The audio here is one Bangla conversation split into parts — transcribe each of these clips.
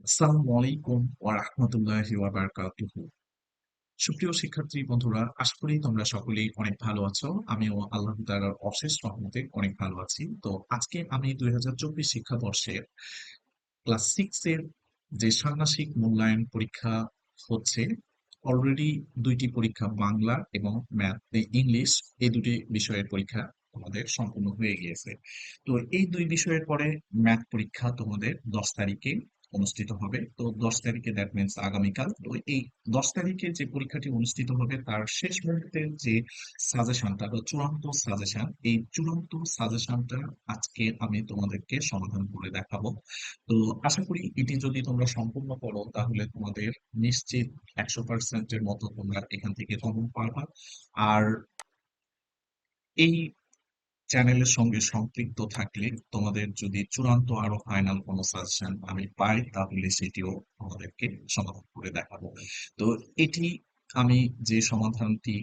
আসসালামু আলাইকুম ওয়া রাহমাতুল্লাহি ওয়া বারাকাতুহু। সুপ্রিয় শিক্ষার্থী বন্ধুরা, আশা করি তোমরা সকলেই অনেক ভালো আছো। আমিও আল্লাহ তাআলার অশেষ রহমতে অনেক ভালো আছি। তো আজকে আমি ২০২৪ শিক্ষাবর্ষের ক্লাস 6 এর যে ষান্মাসিক মূল্যায়ন পরীক্ষা হচ্ছে, অলরেডি ২ টি পরীক্ষা বাংলা এবং ইংলিশ এই ২ টি বিষয়ের পরীক্ষা তোমাদের সম্পূর্ণ হয়ে গিয়েছে। তো এই ২ বিষয়ের পরে ম্যাথ পরীক্ষা তোমাদের ১০ তারিখে অনুষ্ঠিত হবে। তো ১০ তারিখে দ্যাট মিনস আগামীকাল। তো এই ১০ তারিখে যে পরীক্ষাটি অনুষ্ঠিত হবে তার শেষ মুহূর্তের যে সাজেশনটা বা চূড়ান্ত সাজেশন, এই চূড়ান্ত সাজেশনটা আজকে আমি তোমাদেরকে সমাধান করে দেখাবো। তো আশা করি এটি যদি তোমরা সম্পূর্ণ করো তাহলে তোমাদের নিশ্চিত ১০০% এর মতো তোমরা এখান থেকে কমন পাবা। আর এই চ্যানেলের সঙ্গে সম্পৃক্ত থাকলে তোমাদের যদি চূড়ান্ত আরো ফাইনাল কোনো সাজেশন আমি পাই তাহলে সেটিও আমাদেরকে সমাধান করে দেখাবো। তো এটি আমি যে সমাধানটি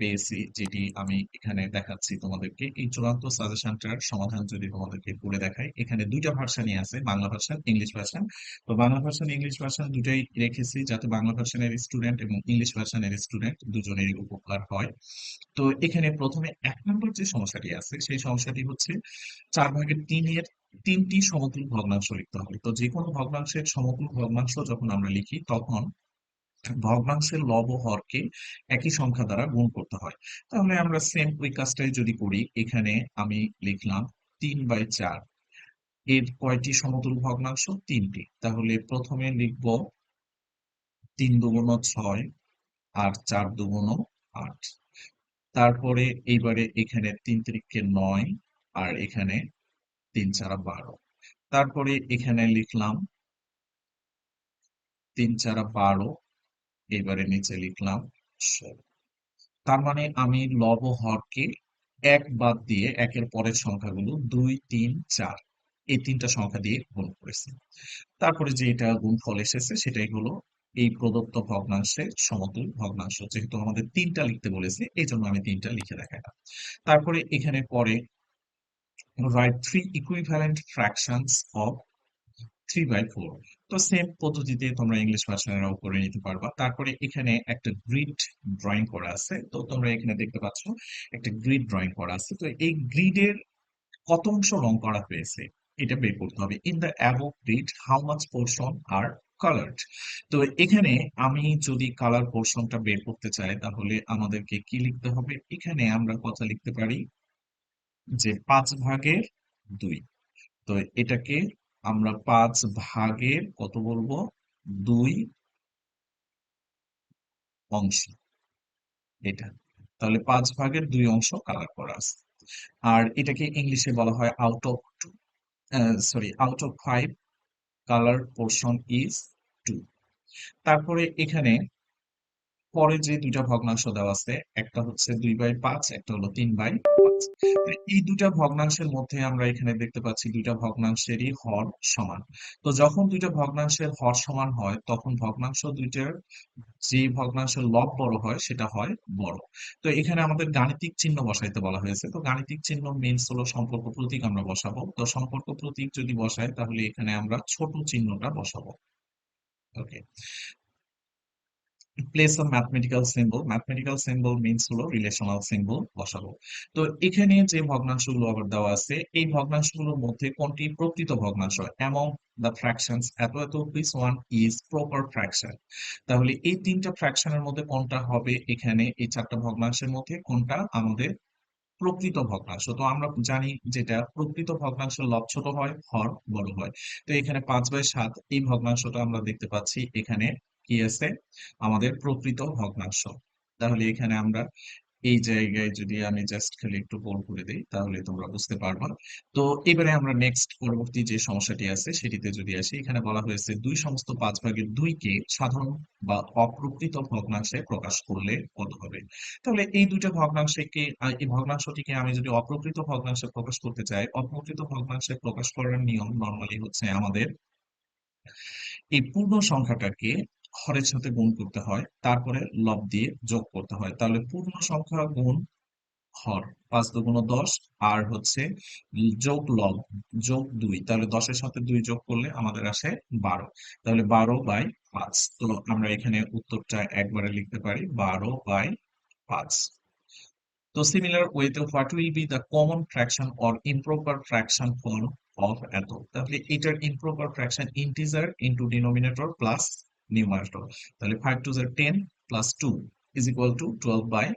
পেয়েছি, যেটি আমি এখানে দেখাচ্ছি তোমাদেরকে, এই চূড়ান্ত সাজেশনটার সমাধান যদি তোমাদেরকে করে দেখাই, এখানে ২টা ভার্সানই আছে, বাংলা ভার্সন, ইংলিশ ভার্সন। তো বাংলা ভার্সন, ইংলিশ ভার্সন দুটাই রেখেছি যাতে বাংলা ভার্সনের স্টুডেন্ট এবং ইংলিশ ভার্সনের স্টুডেন্ট দুজনেরই উপকার হয়। তো এখানে প্রথমে ১ নম্বর যে সমস্যাটি আছে সেই সমস্যাটি হচ্ছে ৪/৩ এর ৩টি সমতুল ভগ্নাংশ লিখতে হবে। তো যেকোনো ভগ্নাংশের সমতুল ভগ্নাংশ যখন আমরা লিখি তখন ভগ্নাংশের লব ও হরকে একই সংখ্যা দ্বারা গুণ করতে হয়। তাহলে আমরা সেম ওই কাজটাই যদি করি, এখানে আমি লিখলাম ৩/৪। এর কয়টি সমতুল ভগ্নাংশ? ৩টি। তাহলে প্রথমে লিখব ৩ × ৬ আর ৪ × ৮। তারপরে এইবারে এখানে ৩ × ৯ আর এখানে ৩ × ৪ = ১২। তারপরে এখানে লিখলাম ৩ × ৪ = ১২। এবারে নিচে লিখলাম ১৬। তার মানে আমি লব ও হরকে ১ বাদ দিয়ে ১ এর পরের সংখ্যাগুলো ২, ৩, ৪ এই ৩টা সংখ্যা দিয়ে গুণ করেছি। তারপরে যে এটা গুণফল এসেছে সেটাই হলো এই প্রদত্ত ভগ্নাংশের সমতুল ভগ্নাংশ। যেহেতু আমাদের ৩টা লিখতে বলেছে এইজন্য আমি ৩টা লিখে দেখালাম। তারপরে এখানে পরে write three equivalent fractions of 3/4। তো সেম পদ্ধতিতে তোমরা ইংলিশ ভার্সনেরাও করে নিতে পারবা। তারপরে এখানে একটা গ্রিড ড্রয়িং করা আছে। তো তোমরা এখানে দেখতে পাচ্ছ একটা গ্রিড ড্রয়িং করা আছে। তো এই গ্রিডের কত অংশ রং করা হয়েছে এটা বের করতে হবে। In the above grid how much portion are coloured. তো এখানে আমি যদি কালার পোরশনটা বের করতে চাই তাহলে আমাদেরকে কি লিখতে হবে? এখানে আমরা কথা লিখতে পারি যে ৫/২। তো এটাকে আমরা ৫/২ বলবো? ২ অংশ এটা। তাহলে ৫/২ অংশ কালার করা আছে। আর এটাকে ইংলিশে বলা হয় out of ৫ colour portion is ২। তারপরে এখানে পরে যে ২টা ভগ্নাংশ দেওয়া আছে, একটা হচ্ছে ২/৫, একটা হলো ৩/৫। এই ২টা ভগ্নাংশের মধ্যে আমরা এখানে দেখতে পাচ্ছি ২টা ভগ্নাংশেরই হর সমান। তো যখন ২টা ভগ্নাংশের হর সমান হয় তখন ভগ্নাংশ ২টার যে ভগ্নাংশের লব বড় হয় সেটা হয় বড়। তো এখানে আমাদের গাণিতিক চিহ্ন বসাইতে বলা হয়েছে। তো গাণিতিক চিহ্ন মিনস হলো সম্পর্ক প্রতীক আমরা বসাবো। তো সম্পর্ক প্রতীক যদি বসাই তাহলে এখানে আমরা ছোট চিহ্নটা বসাবো। Okay. Place of mathematical symbol, mathematical symbol means হলো রিলেশনাল সিম্বল বসাবো। তো এখানে যে ভগ্নাংশগুলো আবার দেওয়া আছে এই ভগ্নাংশগুলোর মধ্যে কোনটি প্রকৃত ভগ্নাংশ? অ্যামং দ্য ফ্র্যাকশনস এত এত which one is proper fraction. তাহলে এই ৩টা ফ্র্যাকশনের মধ্যে কোনটা হবে? এখানে এই ৪টা ভগ্নাংশের মধ্যে কোনটা আমাদের প্রকৃত ভগ্নাংশ? তো আমরা জানি যেটা প্রকৃত ভগ্নাংশের লব ছোট হয়, হর বড় হয়। তো এখানে ৫/৭ এই ভগ্নাংশটা আমরা দেখতে পাচ্ছি এখানে কি আছে? আমাদের প্রকৃত ভগ্নাংশ। তাহলে এখানে আমরা এই জায়গায় যদি আমি জাস্ট খালি একটু গোল করে দেই তাহলে তোমরা বুঝতে পারবা। তো এবারে আমরা নেক্সট পরবর্তী যে সমস্যাটি আছে সেটিতে যদি আসি, এখানে বলা হয়েছে ২ সমস্ত ৫/২ কে সাধারণ বা অপ্রকৃত ভগ্নাংশে প্রকাশ করলে কত হবে? তাহলে এই ২টা ভগ্নাংশকে এই ভগ্নাংশটিকে আমি যদি অপ্রকৃত ভগ্নাংশে প্রকাশ করতে চাই, অপ্রকৃত ভগ্নাংশে প্রকাশ করার নিয়ম নরমালি হচ্ছে আমাদের এই পূর্ণ সংখ্যাটাকে হরের সাথে গুণ করতে হয়, তারপরে লব দিয়ে যোগ করতে হয়। তাহলে পূর্ণ সংখ্যা গুণ হর, ৫ × ২ = ১০, আর হচ্ছে যোগ লব যোগ ২, তাহলে ১০-এর সাথে ২ যোগ করলে আমাদের আসে ১২। তাহলে ১২/৫। তো আমরা এখানে উত্তরটা একবারে লিখতে পারি ১২/৫। তো similar way to what will be the common fraction or improper fraction form of এত, তাহলে এটার improper fraction integer into denominator plus numerator, তাহলে 5 × 2 = 10 plus 2 is equal to 12/5।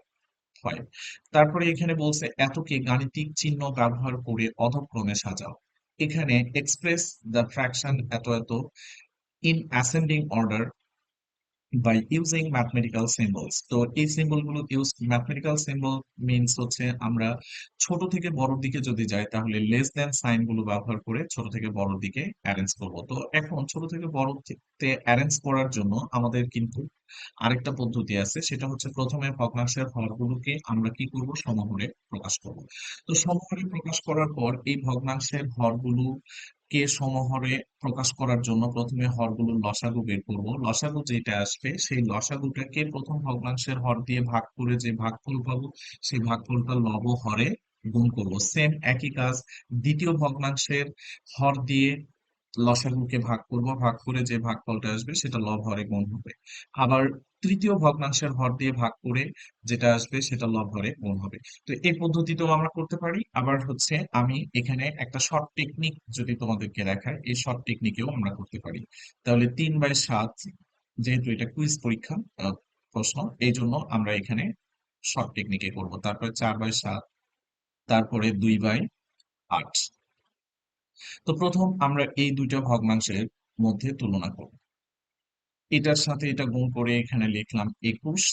তারপরে এখানে বলছে এতকে গাণিতিক চিহ্ন ব্যবহার করে অধক্রমে সাজাও। এখানে express the fraction এত এত in ascending order by using mathematical symbols। তো এই সিম্বল গুলো ইউজ, ম্যাথমেটিক্যাল সিম্বল মিনস হচ্ছে আমরা ছোট থেকে বড়র দিকে যদি যাই তাহলে লেস দ্যান সাইন গুলো ব্যবহার করে ছোট থেকে বড়র দিকে অ্যারেঞ্জ করব। তো এখন ছোট থেকে বড় তে অ্যারেঞ্জ করার জন্য আমাদের কিন্তু আরেকটা পদ্ধতি আছে, সেটা হচ্ছে প্রথমে ভগ্নাংশের হরগুলোকে আমরা কি করব, সমহরে প্রকাশ করব। তো সমহরে প্রকাশ করার পর এই ভগ্নাংশের হরগুলো কে সমহরে প্রকাশ করার জন্য প্রথমে হরগুলোর লসাগু বের করব। লসাগু যেটা আসবে সেই লসাগুটাকে প্রথম ভগ্নাংশের হর দিয়ে ভাগ করে যে ভাগফল পাবো সেই ভাগফলটা লব হরে গুণ করব। সেম একই কাজ দ্বিতীয় ভগ্নাংশের হর দিয়ে লসাগুকে ভাগ করব, ভাগ করে যে ভাগফলটা আসবে সেটা লব হরে গুণ হবে। আবার তৃতীয় ভগ্নাংশের হর দিয়ে ভাগ করে যেটা আসবে সেটা লব হরে গুণ হবে। তো এই পদ্ধতিতেও আমরা করতে পারি। আবার হচ্ছে আমি এখানে একটা শর্ট টেকনিক যদি তোমাদেরকে দেখাই, এই শর্ট টেকনিকেও আমরা করতে পারি। তাহলে 3/7, যেহেতু এটা কুইজ পরীক্ষা প্রশ্ন, এই জন্য আমরা এখানে শর্ট টেকনিকে করব। তারপরে 4/7, তারপরে 2/8। তো প্রথম আমরা এই দুইটা ভগ্নাংশের মধ্যে তুলনা করব। এটার সাথে এটা গুণ করে এখানে লিখলাম 21,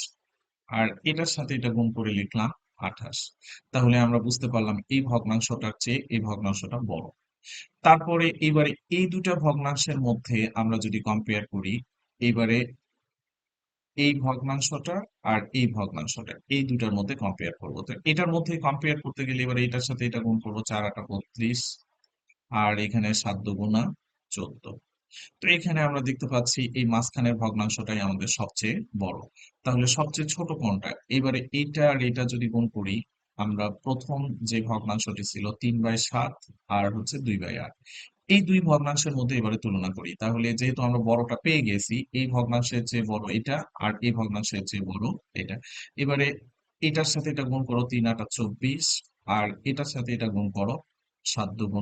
আর এটার সাথে এটা গুণ করে লিখলাম 28। তাহলে আমরা বুঝতে পারলাম এই ভগ্নাংশটার চেয়ে এই ভগ্নাংশটা বড়। তারপরে এবারে এই দুটা ভগ্নাংশের মধ্যে আমরা যদি কম্পেয়ার করি, এবারে এই ভগ্নাংশটা আর এই ভগ্নাংশটা এই দুটার মধ্যে কম্পেয়ার করব। তো এটার মধ্যে কম্পেয়ার করতে গেলে এবারে এটার সাথে এটা গুণ করবো, 4 × 8 = 32, আর এখানে 7 × 2 = 14। তো এখানে আমরা দেখতে পাচ্ছি এই মাঝখানের ভগ্নাংশটাই আমাদের সবচেয়ে বড়। তাহলে সবচেয়ে ছোট কোনটা? এবারে এইটা আর এটা যদি গুণ করি, আমরা প্রথম যে ভগ্নাংশটি ছিল 3/7 আর হচ্ছে 2/8, এই দুই ভগ্নাংশের মধ্যে এবারে তুলনা করি। তাহলে যেহেতু আমরা বড়টা পেয়ে গেছি, এই ভগ্নাংশের চেয়ে বড় এটা আর এই ভগ্নাংশের চেয়ে বড় এটা। এবারে এটার সাথে এটা গুণ করো, 3 × 8 = 24, আর এটার সাথে এটা গুণ করো, 7 × 2 =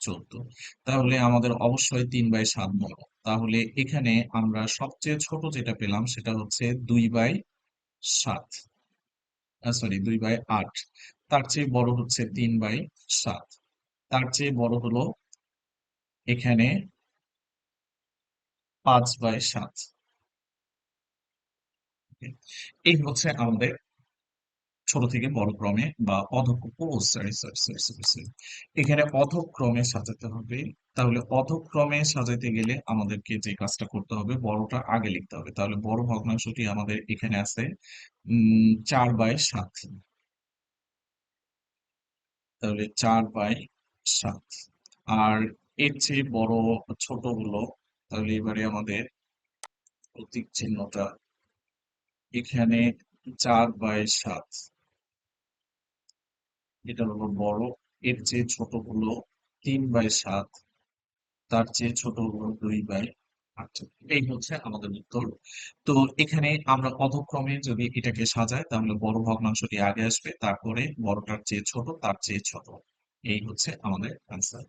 14। তাহলে আমাদের অবশ্যই 3/7 বড়। তাহলে এখানে আমরা সবচেয়ে ছোট যেটা পেলাম সেটা হচ্ছে 2/7, সরি 2/8। তার চেয়ে বড় হচ্ছে 3/7। তার চেয়ে বড় হলো এখানে 5/7। এই হচ্ছে আমাদের ছোট থেকে বড় ক্রমে বা sorry sorry sorry sorry sorry, এখানে অধক্রমে সাজাতে হবে। তাহলে অধক্রমে সাজাতে গেলে আমাদেরকে যে কাজটা করতে হবে, বড়টা আগে লিখতে হবে। তাহলে বড় ভগ্নাংশটি আমাদের এখানে আছে 4/7। তাহলে 4/7, আর এর চেয়ে বড় ছোট হলো, তাহলে এবারে আমাদের প্রতীক চিহ্নটা এখানে 4/7, এটা হলো বড়। এর চেয়ে ছোট হলো 3/7, তার চেয়ে ছোট হলো 2/8। এই হচ্ছে আমাদের উত্তর। তো এখানে আমরা পদক্রমে যদি এটাকে সাজাই তাহলে বড় ভগ্নাংশটি আগে আসবে, তারপরে বড়টার চেয়ে ছোট, তার চেয়ে ছোট। এই হচ্ছে আমাদের অ্যান্সার।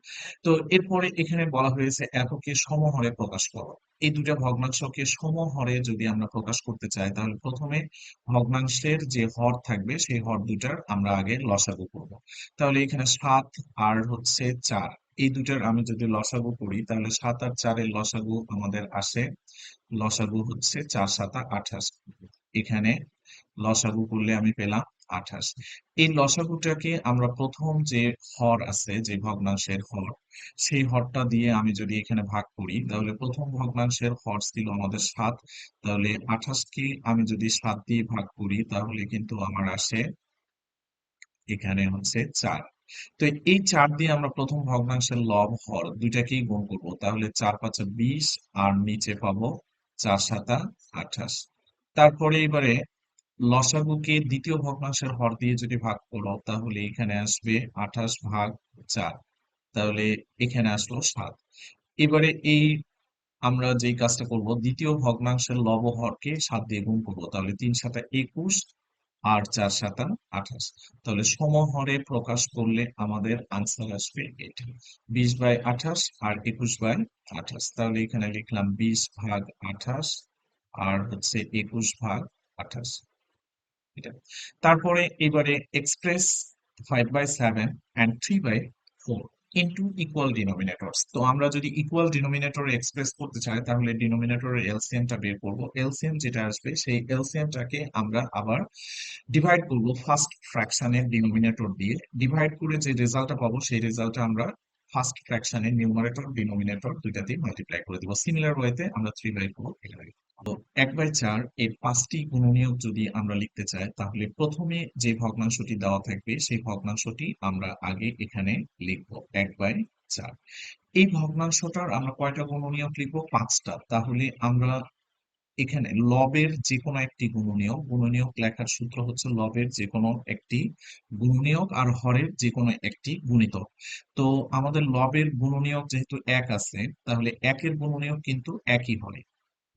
তো এরপরে এখানে বলা হয়েছে এককে সমহরে প্রকাশ করো। এই দুটা ভগ্নাংশকে সমহরে যদি আমরা প্রকাশ করতে চাই তাহলে প্রথমে ভগ্নাংশের যে হর থাকবে সেই হর দুটার আমরা আগে লসাগু করব। তাহলে এখানে 7 আর হচ্ছে 4, এই দুটার আমি যদি লসাগু করি তাহলে 7 আর 4 এর লসাগু আমাদের আসে, লসাগু হচ্ছে 4×7 = 28। এখানে লসাগু করলে আমি পেলাম 28। এই লসাগুটাকে আমরা প্রথম যে হর আছে, যে ভগ্নাংশের হর, সেই হরটা দিয়ে আমি যদি এখানে ভাগ করি তাহলে প্রথম ভগ্নাংশের হর ছিল আমাদের 7। তাহলে 28 কে আমি যদি 7 দিয়ে ভাগ করি তাহলে কিন্তু আমার আসে এখানে হচ্ছে 4। তো এই 4 দিয়ে আমরা প্রথম ভগ্নাংশের লব হর দুইটাকেই গুণ করব। তাহলে 4×5 = 20, আর নিচে পাবো 4×7 = 28। তারপরে এবারে লসাগুকে দ্বিতীয় ভগ্নাংশের হর দিয়ে যদি ভাগ করো তাহলে এখানে আসবে 28/4। তাহলে এখানে আসলো 7। এবারে এই আমরা যেই কাজটা করব, দ্বিতীয় ভগ্নাংশের লব হরকে 7 দিয়ে গুণ করবো, তাহলে 3×7 = 21 আর 4×7 = 28। তাহলে সমহরে প্রকাশ করলে আমাদের আনসার আসবে এটা 20/28 আর 21/28। তাহলে এখানে লিখলাম 20/28 আর হচ্ছে 21/28 এটা। তারপরে এবারে এক্সপ্রেস 5/7 and 3/4 ইন্টু ইকুয়াল ডিনোমিনেটরস। তো আমরা যদি ইকুয়াল ডিনোমিনেটর এক্সপ্রেস করতে চাই তাহলে ডিনোমিনেটরের এলসিএমটা বের করব। এলসিএম যেটা আসবে সেই এলসিএমটাকে আমরা আবার ডিভাইড করব ফার্স্ট ফ্র্যাকশনের ডিনোমিনেটর দিয়ে। ডিভাইড করে যে রেজাল্টটা পাবো সেই রেজাল্টটা আমরা ফার্স্ট ফ্র্যাকশনের নিউমারেটর ডিনোমিনেটর দুইটাতেই মাল্টিপ্লাই করে দিব। সিমিলার ওয়েতে আমরা 3/4 এখানে লিখব। তো 1/4 এর 5টি গুণনীয়ক যদি আমরা লিখতে চাই তাহলে প্রথমে যে ভগ্নাংশটি দেওয়া থাকবে সেই ভগ্নাংশটি আমরা আগে এখানে লিখব 1/4। এই ভগ্নাংশটার আমরা কয়টা গুণনীয়ক লিখবো? 5টা। তাহলে আমরা এখানে লবের যে কোনো একটি গুণনীয়ক, গুণনীয়ক লেখার সূত্র হচ্ছে লবের যে কোনো একটি গুণনীয়ক আর হরের যে কোনো একটি গুণিতক। তো আমাদের লবের গুণনীয়ক যেহেতু 1 আছে তাহলে 1 এর গুণনীয়ক কিন্তু একই হবে।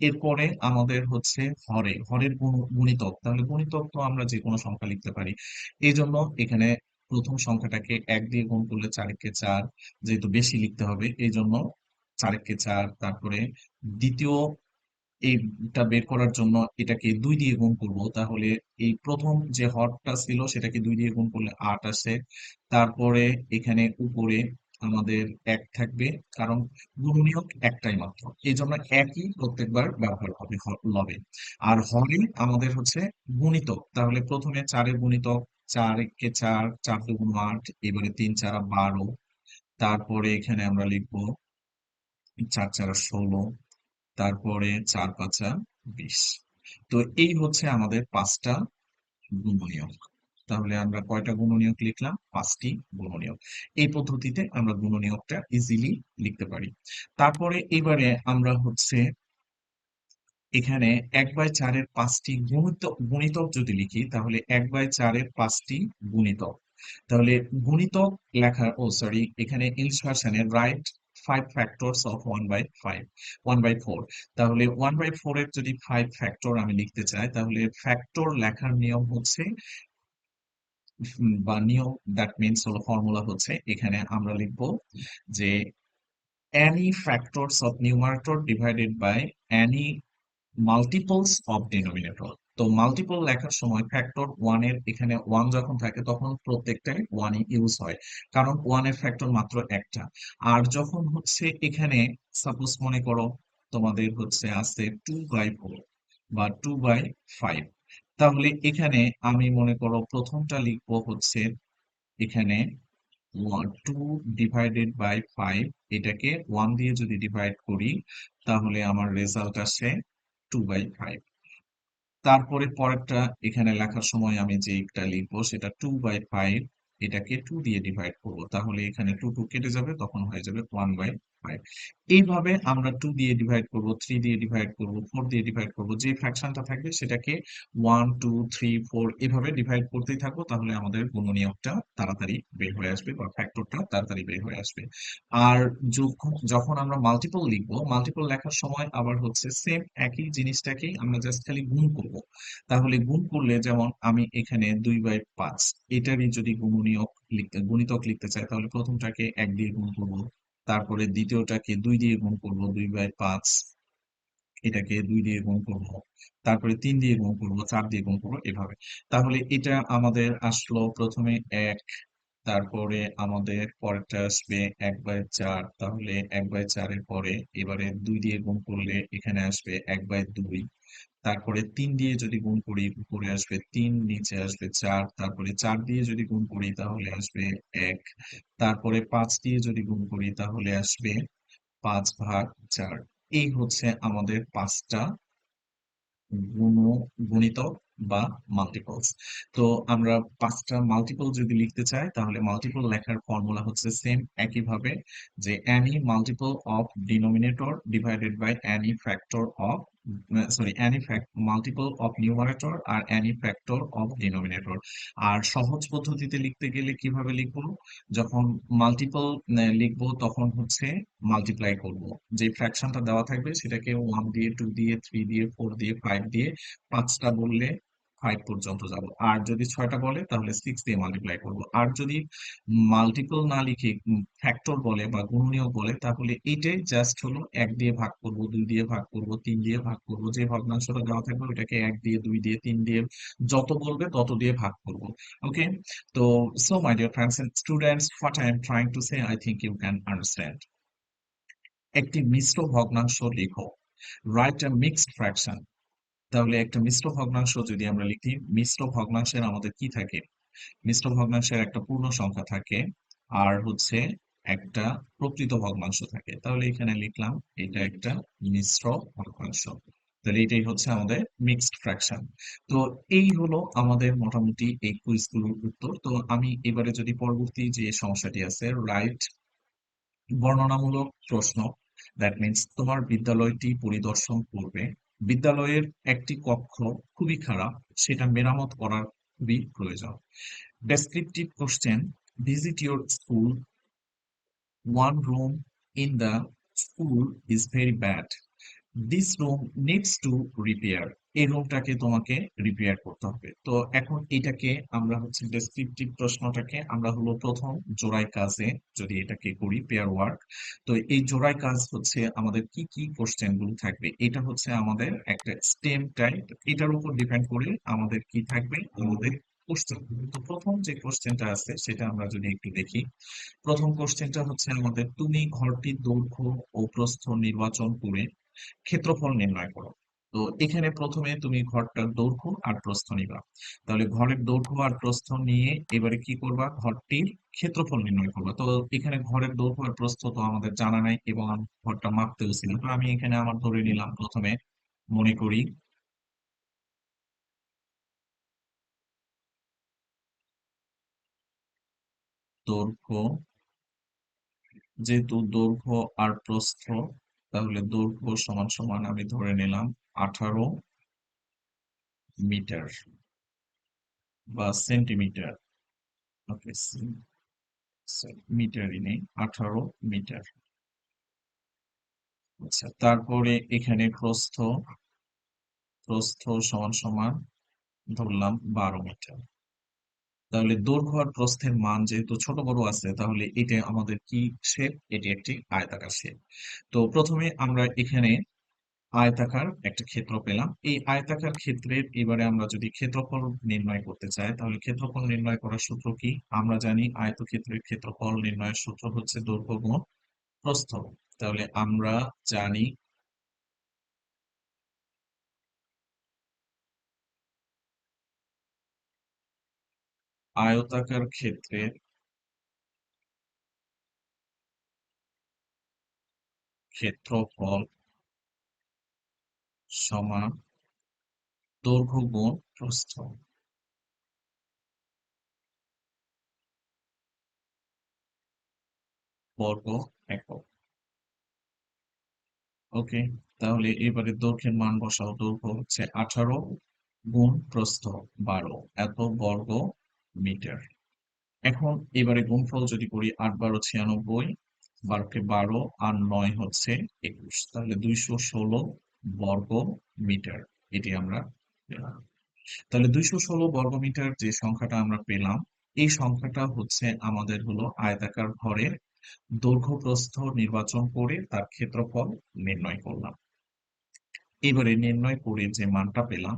এরপরে আমাদের হচ্ছে হরের গুণিতক, তাহলে গুণিতক তো আমরা যে কোনো সংখ্যা লিখতে পারি। এই জন্য এখানে প্রথম সংখ্যাটাকে 1 দিয়ে গুণ করলে 4×4, যেহেতু বেশি লিখতে হবে এই জন্য 4×4। তারপরে দ্বিতীয় এইটা বের করার জন্য এটাকে 2 দিয়ে গুণ করব, তাহলে এই প্রথম যে হরটা ছিল সেটাকে 2 দিয়ে গুণ করলে 8 আসে। তারপরে এখানে উপরে আমাদের 1 থাকবে, কারণ গুণনীয়ক একটাই মাত্র, এই জন্য একই প্রত্যেকবার ব্যবহার হবে লবে। আর হরে আমাদের হচ্ছে গুণিতক, তাহলে প্রথমে 4 এর গুণিতক 4×4, 4×2 = 8, এবারে 3×4 = 12, তারপরে এখানে আমরা লিখবো 4×4 = 16, তারপরে 4×5 = 20। তো এই হচ্ছে আমাদের 5টা গুণনীয়ক। তাহলে আমরা কয়টা গুণনীয়ক লিখলাম? 5টি গুণনীয়ক। এই পদ্ধতিতে আমরা গুণনীয়কটা ইজিলি লিখতে পারি। তারপরে এবারে আমরা হচ্ছে এখানে 1/4 এর 5টি গুণিতক যদি লিখি তাহলে 1/4 এর 5টি গুণিতক। তাহলে গুণিতক লেখা, সরি, এখানে ইংলিশ ভার্সনে রাইট 5 factors of 1/5, 1/4। তাহলে 1/4 এর যদি 5 ফ্যাক্টর আমি লিখতে চাই তাহলে ফ্যাক্টর লেখার নিয়ম হচ্ছে বা নিয়ম, দ্যাট মিনস হলো ফর্মুলা হচ্ছে, এখানে আমরা লিখবো যে any factors of numerator divided by any multiples of denominator. তো মাল্টিপল লেখার সময় ফ্যাক্টর 1 এর এখানে 1 যখন থাকে তখন প্রত্যেকটাই 1 ইউজ হয়, কারণ 1 এর ফ্যাক্টর মাত্র একটা। আর যখন হচ্ছে এখানে সাপোজ মনে করো তোমাদের হচ্ছে আছে 2/4 বা 2/5, তাহলে এখানে আমি মনে করো প্রথমটা লিখবো হচ্ছে এখানে 2 ডিভাইডেড বাই 5, এটাকে 1 দিয়ে যদি ডিভাইড করি তাহলে আমার রেজাল্ট আসে 2/5। তারপরে পরেরটা এখানে লেখার সময় আমি যেটা লিখবো সেটা 2/5, এটাকে 2 দিয়ে ডিভাইড করব, তাহলে এখানে 2 2 কেটে যাবে, তখন হয়ে যাবে 1/5। এইভাবে আমরা 2 দিয়ে ডিভাইড করব, 3 দিয়ে ডিভাইড করব, 4 দিয়ে ডিভাইড করব, যে ফ্র্যাকশনটা থাকবে সেটাকে 1 2 3 4 এভাবে ডিভাইড করতেই থাকবো, তাহলে আমাদের গুণনীয়কটা তাড়াতাড়ি বের হয়ে আসবে বা ফ্যাক্টরটা তাড়াতাড়ি বের হয়ে আসবে। আর যখন আমরা মাল্টিপল লিখবো, মাল্টিপল লেখার সময় আবার হচ্ছে সেম একই জিনিসটাকেই আমরা জাস্ট খালি গুণ করব। তাহলে গুণ করলে যেমন আমি এখানে 2/5 এটারই যদি গুণিতক লিখতে চাই তাহলে প্রথমটাকে 1 দিয়ে গুণ করব, তারপরে দ্বিতীয়টাকে 2 দিয়ে গুণ করব 2/5, এটাকে 2 দিয়ে গুণ করব, তারপরে 3 দিয়ে গুণ করব, 4 দিয়ে গুণ করব, এভাবে। তাহলে এটা আমাদের আসলো প্রথমে 1, তারপরে আমাদের পরেরটা আসবে 1/4, তাহলে 1/4 এর পরে এবারে 2 দিয়ে গুণ করলে এখানে আসবে 1/2, তারপরে 3 দিয়ে যদি গুণ করি উপরে আসবে 3, নিচে আসবে 4, তারপরে 4 দিয়ে যদি গুণ করি তাহলে আসবে 1, তারপরে 5 দিয়ে যদি গুণ করি তাহলে আসবে 5/4। এই হচ্ছে আমাদের 5টা গুণ গুণিতক বা মাল্টিপলস। তো আমরা 5টা মাল্টিপল যদি লিখতে চাই তাহলে মাল্টিপল লেখার ফর্মুলা হচ্ছে সেম একইভাবে, যে any multiple of denominator divided by any factor of sorry, any fact multiple of numerator আর any factor of denominator। আর সহজ পদ্ধতিতে লিখতে গেলে কিভাবে লিখবো? যখন মাল্টিপল লিখবো তখন হচ্ছে মাল্টিপ্লাই করব। যে ফ্র্যাকশনটা দেওয়া থাকবে সেটাকে 1 দিয়ে, 2 দিয়ে, 3 দিয়ে, 4 দিয়ে, 5 দিয়ে, 5টা বললে 5 পর্যন্ত যাব। আর যদি 6টা বলে তাহলে 6 দিয়ে মাল্টিপ্লাই করব। আর যদি মাল্টিপল না লিখে ফ্যাক্টর বলে বা গুণনীয়ক বলে তাহলে এটাই জাস্ট হলো 1 দিয়ে ভাগ করব, 2 দিয়ে ভাগ করব, 3 দিয়ে ভাগ করব। যে ভগ্নাংশটা দেওয়া থাকবে ওটাকে 1 দিয়ে, 2 দিয়ে, 3 দিয়ে, যত বলবে তত দিয়ে ভাগ করব। ওকে? তো so my dear friends and students, what I am trying to say I think you can understand. একটি মিশ্র ভগ্নাংশ লিখো। Write a mixed fraction. তাহলে একটা মিশ্র ভগ্নাংশ যদি আমরা লিখি, মিশ্র ভগ্নাংশের আমাদের কি থাকে? মিশ্র ভগ্নাংশের একটা পূর্ণ সংখ্যা থাকে আর হচ্ছে একটা প্রকৃত ভগ্নাংশ থাকে। তাহলে এখানে লিখলাম এটা একটা মিশ্র ভগ্নাংশ। তাহলে এটাই হচ্ছে আমাদের মিক্সড ফ্র্যাকশন। তো এই হলো আমাদের মোটামুটি এই কুইজগুলোর উত্তর। তো আমি এবারে যদি পরবর্তী যে সমস্যাটি আছে, রাইট বর্ণনামূলক প্রশ্ন, দ্যাট মিন্স তোমার বিদ্যালয়টি পরিদর্শন করবে। বিদ্যালয়ের একটি কক্ষ খুবই খারাপ, সেটা মেরামত করার খুবই প্রয়োজন। Descriptive question, visit your school, one room in the school is very bad, this room needs to repair। এই রুমটাকে তোমাকে রিপেয়ার করতে হবে। তো এখন এটাকে আমরা হচ্ছে ডেসক্রিপটিভ প্রশ্নটাকে আমরা হলো প্রথম জোড়ায় কাজে যদি এটাকে করি পেয়ার ওয়ার্ক। তো এই জোড়ায় কাজ হচ্ছে আমাদের কি কি কোশ্চেন গুলো থাকবে, এটা হচ্ছে আমাদের একটা স্টেম টাইপ। এটার উপর ডিপেন্ড করে আমাদের কি থাকবে, আমাদের কোশ্চেন। তো প্রথম যে কোশ্চেনটা আছে সেটা আমরা যদি একটু দেখি। প্রথম কোশ্চেনটা হচ্ছে আমাদের, তুমি ঘরটির দৈর্ঘ্য ও প্রস্থ নির্বাচন করে ক্ষেত্রফল নির্ণয় করো। তো এখানে প্রথমে তুমি ঘরটার দৈর্ঘ্য আর প্রস্থ নিবা। তাহলে ঘরের দৈর্ঘ্য আর প্রস্থ নিয়ে এবারে কি করবা, ঘরটির ক্ষেত্রফল নির্ণয় করবা। তো এখানে ঘরের দৈর্ঘ্য আর প্রস্থ তো আমাদের জানা নাই এবং আমি ঘরটা মাপতেও ছিল। তো আমি এখানে আমার ধরে নিলাম প্রথমে, মনে করি দৈর্ঘ্য, যেহেতু দৈর্ঘ্য আর প্রস্থ, তাহলে দৈর্ঘ্য সমান সমান আমি ধরে নিলাম 18 মিটার বা সেন্টিমিটার। ওকে, মিটারই নেই, 18 মিটার। আচ্ছা, তারপরে এখানে প্রস্থ, প্রস্থ সমান সমান ধরলাম 12 মিটার। তাহলে দৈর্ঘ্য আর প্রস্থের মান যেহেতু ছোট বড় আছে তাহলে এটা আমাদের কি শেপ, এটি একটি আয়তাকার শেপ। তো প্রথমে আমরা এখানে আয়তাকার একটা ক্ষেত্র পেলাম। এই আয়তাকার ক্ষেত্রের এবারে আমরা যদি ক্ষেত্রফল নির্ণয় করতে চাই তাহলে ক্ষেত্রফল নির্ণয় করার সূত্র কি? আমরা জানি আয়তক্ষেত্রের ক্ষেত্রফল নির্ণয়ের সূত্র হচ্ছে দৈর্ঘ্য গুণ প্রস্থ। তাহলে আমরা জানি আয়তাকার ক্ষেত্রের ক্ষেত্রফল সমান দৈর্ঘ্য গুণ প্রস্থ বর্গ একক। ওকে, তাহলে এবারে দৈর্ঘ্যের মান বসাও। দৈর্ঘ্য হচ্ছে 18 গুণ প্রস্থ 12, এত বর্গ মিটার। এখন এবারে গুণফল যদি করি, 8 × 12 = 96, 12 কে 12 আর 9 হচ্ছে 21, তাহলে 216 বর্গ মিটার। এটি আমরা পেলাম। তাহলে 216 বর্গ মিটার যে সংখ্যাটা আমরা পেলাম, এই সংখ্যাটা হচ্ছে আমাদের হলো আয়তাকার ঘরের দৈর্ঘ্য প্রস্থ নির্বাচন করে তার ক্ষেত্রফল নির্ণয় করলাম। এবারে নির্ণয় করে যে মানটা পেলাম,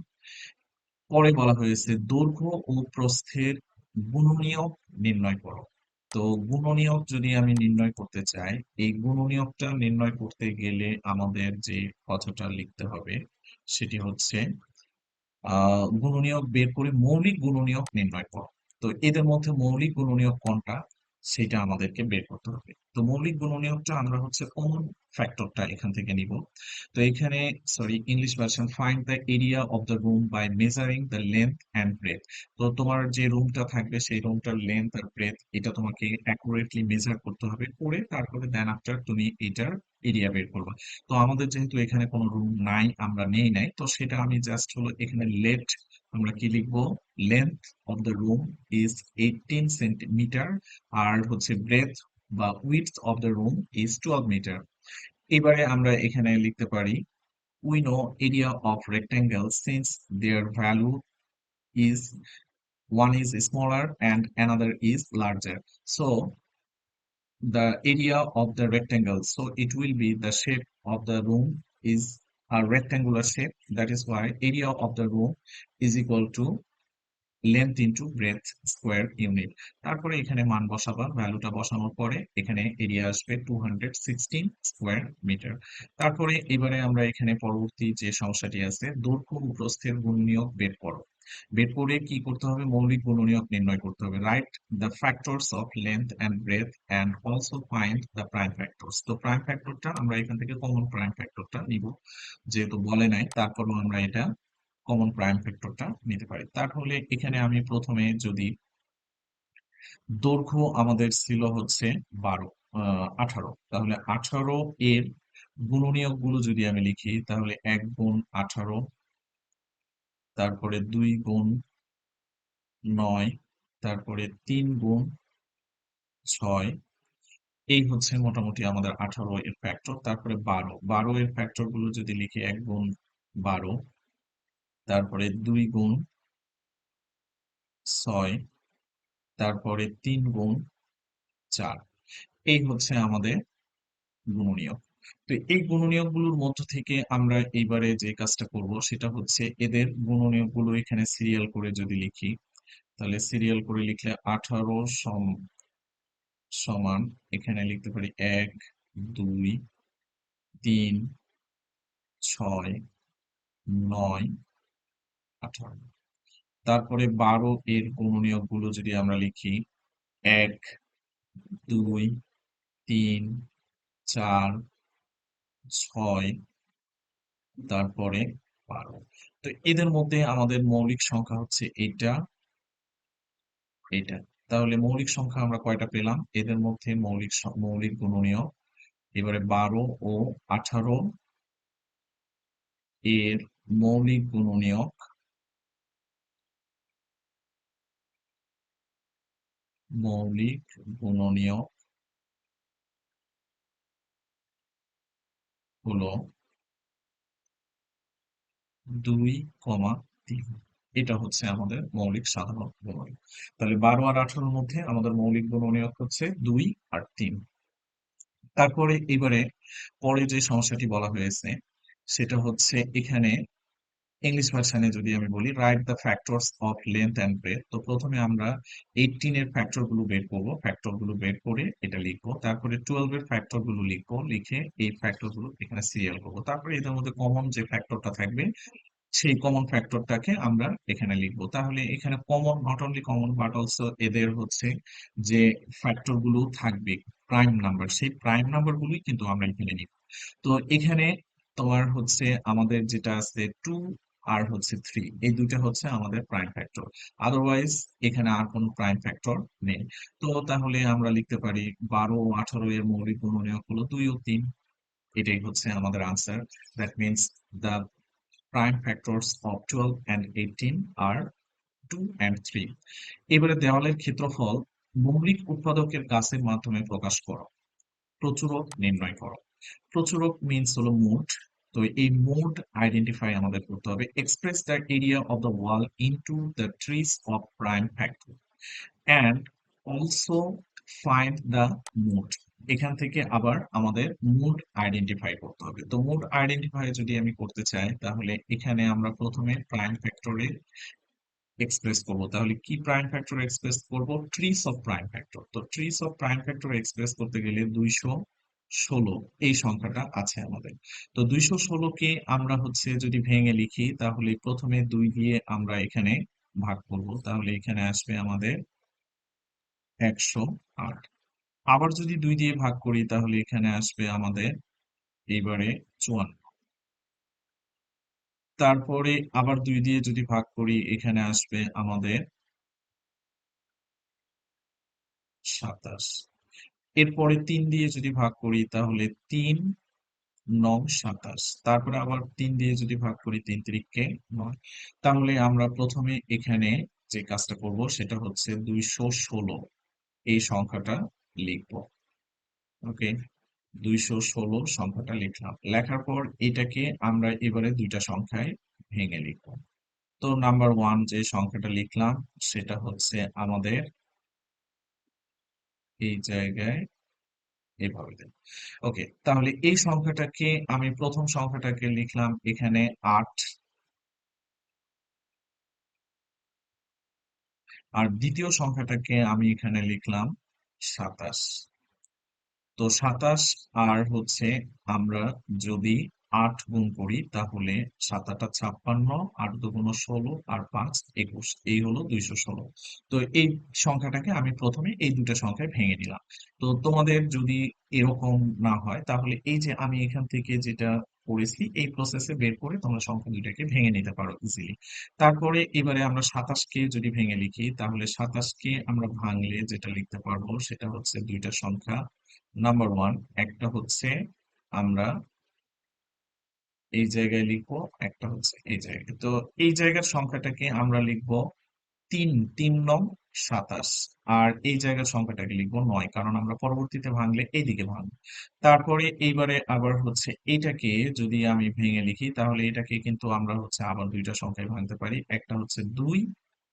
পরে বলা হয়েছে দৈর্ঘ্য ও প্রস্থের গুণনীয়ক নির্ণয় করো। তো গুণনীয়ক যদি আমি নির্ণয় করতে চাই, এই গুণনীয়কটা নির্ণয় করতে গেলে আমাদের যে কথাটা লিখতে হবে সেটি হচ্ছে গুণনীয়ক বের করে মৌলিক গুণনীয়ক নির্ণয় করো। তো এদের মধ্যে মৌলিক গুণনীয়ক কোনটা? সেটা আমাদেরকে বের করতে হবে। তো মৌলিক গুণনীয়কটা আমরা হচ্ছে কমন ফ্যাক্টরটা এখান থেকে নিব। তো এখানে sorry English version find the area of the room by measuring the length and breadth. তো তোমার যে রুমটা থাকবে সেই রুমটার লেন্থ আর ব্রেথ এটা তোমাকে অ্যাকুরেটলি মেজার করতে হবে, করে তারপরে দেন আফটার তুমি এটার এরিয়া বের করবা। তো আমাদের যেহেতু এখানে কোনো রুম নাই, আমরা নেই নাই, তো সেটা আমি জাস্ট হলো এখানে লেট আমরা কি লিখবো, length of the room is 18 centimetre, আর হচ্ছে ব্রেথ বা width of the room is 12 metre. এবারে আমরা এখানে লিখতে পারি we know area of rectangle since their value is one is smaller and another is larger, so the area of the rectangle, so it will be the shape of the room is a rectangular shape, that is why area of the room is equal to length into breadth square unit. তারপরে এখানে মান বসাবা, ভ্যালুটা বসানোর পরে এখানে এরিয়া আসবে 216 স্কোয়ার মিটার। তারপরে এবারে আমরা এখানে পরবর্তী যে সমস্যাটি আছে, দৈর্ঘ্য ও প্রস্থের গুণনীয়ক বের করো। বের করে কি করতে হবে, মৌলিক গুণনীয়ক নির্ণয় করতে হবে। Right the factors of length and breadth and also find the prime factors. তো প্রাইম ফ্যাক্টরটা আমরা এখান থেকে কমন প্রাইম ফ্যাক্টরটা নিব, যেহেতু বলে নাই তারপরও আমরা এটা কমন প্রাইম ফ্যাক্টরটা নিতে পারি। তাহলে এখানে আমি প্রথমে যদি দৈর্ঘ্য আমাদের ছিল হচ্ছে 18, তাহলে 18 এর গুণনীয়ক গুলো যদি আমি লিখি তাহলে 1 গুণ 18, তারপরে 2 গুণ 9, তারপরে 3 গুণ 6, এই হচ্ছে মোটামুটি আমাদের 18 এর ফ্যাক্টর। তারপরে 12 এর ফ্যাক্টর গুলো যদি লিখি 1 গুণ 12, তারপরে 2 গুণ 6, তারপরে 3 গুণ 4, এই হচ্ছে আমাদের গুণনীয়ক। তো এই গুণনীয়কগুলোর মধ্য থেকে আমরা এইবারে যে কাজটা করব সেটা হচ্ছে এদের গুণনীয়কগুলো এখানে সিরিয়াল করে যদি লিখি, তাহলে সিরিয়াল করে লিখলে 18 সমান এখানে লিখতে পারি 1, 2, 3, 6, 9, 18। তারপরে 12 এর গুণনীয়কগুলো যদি আমরা লিখি 1, 2, 3, 4, 6, তারপরে 12। তো এদের মধ্যে আমাদের মৌলিক সংখ্যা হচ্ছে এটা, এটা। তাহলে মৌলিক সংখ্যা আমরা কয়টা পেলাম, এদের মধ্যে মৌলিক গুণনীয়ক এবারে 12 ও 18 এর মৌলিক গুণনীয়ক, মৌলিক গুণনীয়ক হলো 2,3। এটা হচ্ছে আমাদের মৌলিক সাধারণ গুণনীয়ক। তাহলে 12 আর 18 এর মধ্যে আমাদের মৌলিক গুণনীয়ক হচ্ছে 2 আর 3। তারপরে এবারে পরে যে সমস্যাটি বলা হয়েছে সেটা হচ্ছে এখানে ইংলিশ ভার্সানে যদি আমি বলি write the factors of length and breadth. তো প্রথমে আমরা 18 এর ফ্যাক্টর গুলো বের করবো, ফ্যাক্টর গুলো বের করে এটা লিখবো, তারপরে 12 এর ফ্যাক্টর গুলো লিখবো, লিখে এই ফ্যাক্টর গুলো এখানে সিরিয়াল করবো, তারপরে এদের মধ্যে কমন যে ফ্যাক্টরটা থাকবে সেই কমন ফ্যাক্টরটাকে আমরা এখানে লিখবো। তাহলে এখানে common, not only common but also এদের হচ্ছে যে ফ্যাক্টর গুলো থাকবে প্রাইম নাম্বার, সেই প্রাইম নাম্বার গুলোই কিন্তু আমরা এখানে নিব। তো এখানে তোমার হচ্ছে আমাদের যেটা আছে 2 আর হচ্ছে 3, এই দুইটা হচ্ছে আমাদের প্রাইম ফ্যাক্টর। আদারওয়াইজ এখানে আর কোনো প্রাইম ফ্যাক্টর নেই। তো তাহলে আমরা লিখতে পারি 12 ও 18 এর মৌলিক গুণনীয়ক হলো 2 ও 3। এটাই হচ্ছে আমাদের answer. That means the prime factors of 12 and 18 are 2 and 3। এবারে দেওয়ালের ক্ষেত্রফল মৌলিক উৎপাদকের গাছের মাধ্যমে প্রকাশ করো। প্রচুরক নির্ণয় করো। প্রচুরক মিনস হলো মোট। তো এই মোট আইডেন্টিফাই আমাদের করতে হবে। Express the area of the wall into the trees of prime factor and also find the মোট। এখান থেকে আবার আমাদের মোড আইডেন্টিফাই করতে হবে। তো মোড আইডেন্টিফাই যদি আমি করতে চাই তাহলে এখানে আমরা প্রথমে প্রাইম ফ্যাক্টরে এক্সপ্রেস করব। তাহলে কি প্রাইম ফ্যাক্টর এক্সপ্রেস করব, ট্রিস অফ প্রাইম ফ্যাক্টর। তো trees of prime factor express করতে গেলে 216 এই সংখ্যাটা আছে আমাদের। তো 216 কে আমরা হচ্ছে যদি ভেঙে লিখি তাহলে প্রথমে 2 দিয়ে আমরা এখানে ভাগ করব, তাহলে এখানে আসবে আমাদের 108। আবার যদি 2 দিয়ে ভাগ করি তাহলে এখানে আসবে আমাদের এইবারে 54। তারপরে আবার 2 দিয়ে যদি ভাগ করি এখানে আসবে আমাদের 27। এরপরে 3 দিয়ে যদি ভাগ করি তাহলে 3 9 27। তারপরে আবার 3 দিয়ে যদি ভাগ করি 3 তিরিকে 9। তাহলে আমরা প্রথমে এখানে যে কাজটা করব সেটা হচ্ছে 216 এই সংখ্যাটা লিখব। ওকে, 216 সংখ্যাটা লিখলাম। লেখার পর এটাকে আমরা এবারে দুইটা সংখ্যায় ভেঙে লিখব। তো নাম্বার ওয়ান যে সংখ্যাটা লিখলাম সেটা হচ্ছে আমাদের এই জায়গায় এভাবে দেব। ওকে, তাহলে এই সংখ্যাটাকে আমি প্রথম সংখ্যাটাকে লিখলাম এখানে 8, আর দ্বিতীয় সংখ্যাটাকে আমি এখানে লিখলাম 27। তো 27 আর হচ্ছে আমরা যদি 8 গুণ করি তাহলে 7 8 56, 8 দুগুণ 16 আর 5 21, এই হলো 216। তো এই সংখ্যাটাকে আমি প্রথমে এই দুটো সংখ্যায় ভেঙে নিলাম। তো তোমাদের যদি এরকম না হয় তাহলে এই যে আমি এখান থেকে যেটা করেছি এই প্রসেসে বের করে তোমরা সংখ্যা দুইটাকে ভেঙে নিতে পারো ইজিলি। তারপরে এবারে আমরা 27 কে যদি ভেঙে লিখি তাহলে 27 কে আমরা ভাঙলে যেটা লিখতে পারবো সেটা হচ্ছে দুইটা সংখ্যা। নাম্বার ওয়ান, একটা হচ্ছে আমরা এই জায়গায় লিখবো, একটা হচ্ছে এই জায়গায়। তো এই জায়গার সংখ্যাটাকে আমরা লিখবো 3, 3 নং 27। আর এই জায়গার সংখ্যাটাকে লিখবো 9, কারণ আমরা পরবর্তীতে ভাঙলে এইদিকে ভাঙবো। তারপরে এইবারে আবার হচ্ছে এটাকে যদি আমি ভেঙে লিখি তাহলে এটাকে কিন্তু আমরা হচ্ছে আবার দুইটা সংখ্যায় ভাঙতে পারি, একটা হচ্ছে 2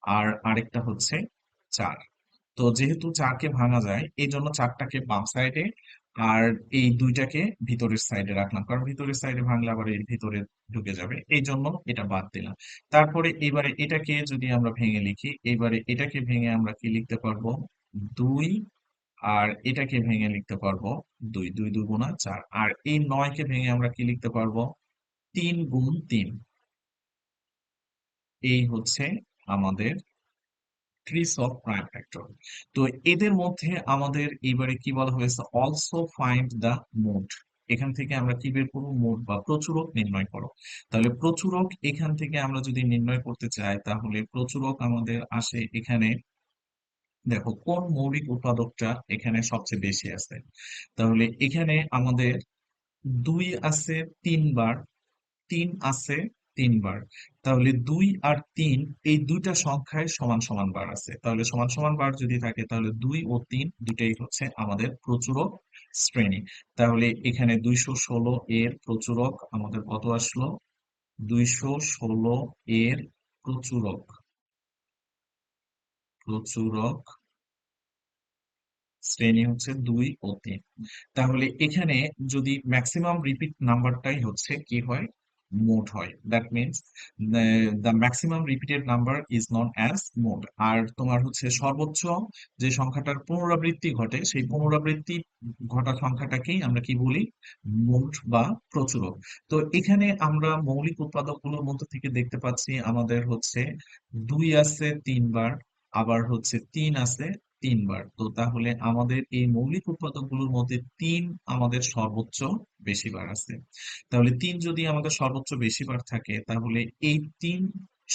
আর আরেকটা হচ্ছে 4। তো যেহেতু 4 কে ভাঙা যায় এই জন্য 4টাকে বাম সাইডে আর এই দুইটাকে ভিতরের সাইডে রাখলাম, কারণ ভিতরের সাইডে ভাঙলে আবার এর ভিতরে ঢুকে যাবে, এই জন্য এটা বাদ দিলাম। তারপরে এবারে এটাকে যদি আমরা ভেঙে লিখি, এবারে এটাকে ভেঙে আমরা কি লিখতে পারবো 2, আর এটাকে ভেঙে লিখতে পারবো 2, 2 দুগুণা 4, আর এই 9 কে ভেঙে আমরা কি লিখতে পারবো 3 গুণ 3। এই হচ্ছে আমাদের ট্রিস অফ প্রাইম ফ্যাক্টর। তো এদের মধ্যে আমাদের এবারে কি বলা হয়েছে, অলসো ফাইন্ড দা মোড। এখান থেকে আমরা কি বের করবো, মোড বা প্রচুরক নির্ণয় করো। তাহলে প্রচুরক এখান থেকে আমরা যদি নির্ণয় করতে চাই তাহলে প্রচুরক আমাদের আসে এখানে। দেখো কোন মৌলিক উৎপাদকটা এখানে সবচেয়ে বেশি আছে। তাহলে এখানে আমাদের 2 আছে 3 বার, 3 আছে 3 বার। তাহলে 2 আর 3 এই দুইটা সংখ্যায় সমান সমান বার আছে। তাহলে সমান সমান বার যদি থাকে তাহলে 2 ও 3 দুটাই হচ্ছে আমাদের প্রচুরক শ্রেণী। তাহলে এখানে 216 এর প্রচুরক আমাদের কত আসলো, 216 এর প্রচুরক, প্রচুরক শ্রেণী হচ্ছে 2 ও 3। তাহলে এখানে যদি ম্যাক্সিমাম রিপিট নাম্বারটাই হচ্ছে কি হয়, মোড হয়। That means the maximum repeated number is known as mode. আর তোমার হচ্ছে সর্বোচ্চ যে সংখ্যাটার পুনরাবৃত্তি ঘটে সেই পুনরাবৃত্তি ঘটা সংখ্যাটাকেই আমরা কি বলি, মোড বা প্রচুরক। তো এখানে আমরা মৌলিক উৎপাদকগুলোর মধ্যে থেকে দেখতে পাচ্ছি আমাদের হচ্ছে 2 আছে 3 বার, আবার হচ্ছে 3 আছে 3 বার। তো তাহলে আমাদের এই মৌলিক উৎপাদকগুলোর মধ্যে 3 আমাদের সর্বোচ্চ বেশিবার আছে। তাহলে 3 যদি আমাদের সর্বোচ্চ বেশিবার থাকে তাহলে এই 3